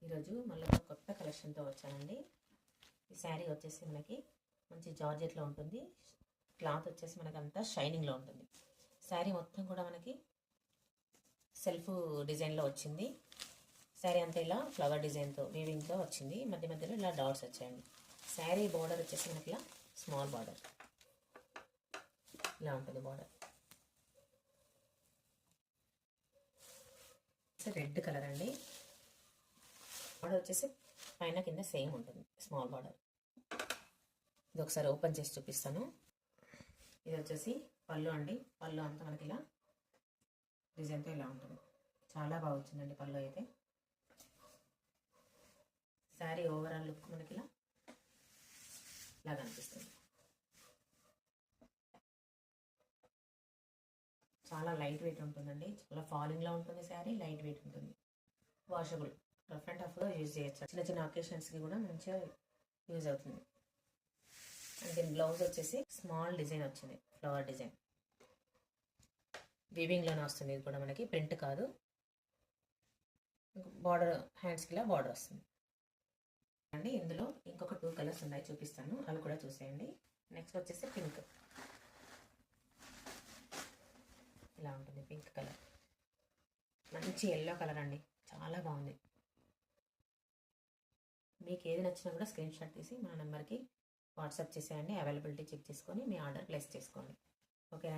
ఈరోజు మళ్ళీ ఒక కొత్త కలెక్షన్తో వచ్చానండి. ఈ శారీ వచ్చేసి మనకి మంచి జార్జెట్లో ఉంటుంది. క్లాత్ వచ్చేసి మనకి అంతా షైనింగ్లో ఉంటుంది. శారీ మొత్తం కూడా మనకి సెల్ఫ్ డిజైన్లో వచ్చింది. శారీ అంతా ఇలా ఫ్లవర్ డిజైన్తో వీవింగ్తో వచ్చింది. మధ్య మధ్యలో ఇలా డాట్స్ వచ్చాయండి. శారీ బార్డర్ వచ్చేసి మనకి ఇలా స్మాల్ బార్డర్ ఇలా ఉంటుంది. బార్డర్ రెడ్ కలర్ అండి. బార్డర్ వచ్చేసి పైన కింద సేమ్ ఉంటుంది, స్మాల్ బార్డర్. ఇది ఒకసారి ఓపెన్ చేసి చూపిస్తాను. ఇది వచ్చేసి పళ్ళు అండి. పళ్ళు అంతా మనకి ఇలా డిజైన్తో ఇలా ఉంటుంది. చాలా బాగా వచ్చిందండి పళ్ళు అయితే. శారీ ఓవరాల్ లుక్ మనకి ఇలా కనిపిస్తుంది. చాలా లైట్ వెయిట్ ఉంటుందండి. చాలా ఫాలింగ్లో ఉంటుంది శారీ. లైట్ వెయిట్ ఉంటుంది. వాషబుల్, రఫ్ అండ్ టఫ్గా యూజ్ చేయొచ్చు. చిన్న చిన్న అకేషన్స్కి కూడా మంచిగా యూజ్ అవుతుంది. అండ్ దీని బ్లౌజ్ వచ్చేసి స్మాల్ డిజైన్ వచ్చింది, ఫ్లవర్ డిజైన్. వీవింగ్లోనే వస్తుంది. ఇది కూడా మనకి ప్రింట్ కాదు. బార్డర్ హ్యాండ్స్కి ఇలా బార్డర్ వస్తుంది అండి. ఇందులో ఇంకొక 2 కలర్స్ ఉన్నాయి, చూపిస్తాను. అవి కూడా చూసేయండి. నెక్స్ట్ వచ్చేసి పింక్. ఇలా ఉంటుంది పింక్ కలర్. మంచి ఎల్లో కలర్ అండి. చాలా బాగుంది. మీకు ఏది నచ్చినా కూడా స్క్రీన్ షాట్ తీసి మన నెంబర్కి వాట్సాప్ చేసేయండి. అవైలబిలిటీ చెక్ చేసుకొని మీ ఆర్డర్ ప్లేస్ చేసుకోండి. ఓకే.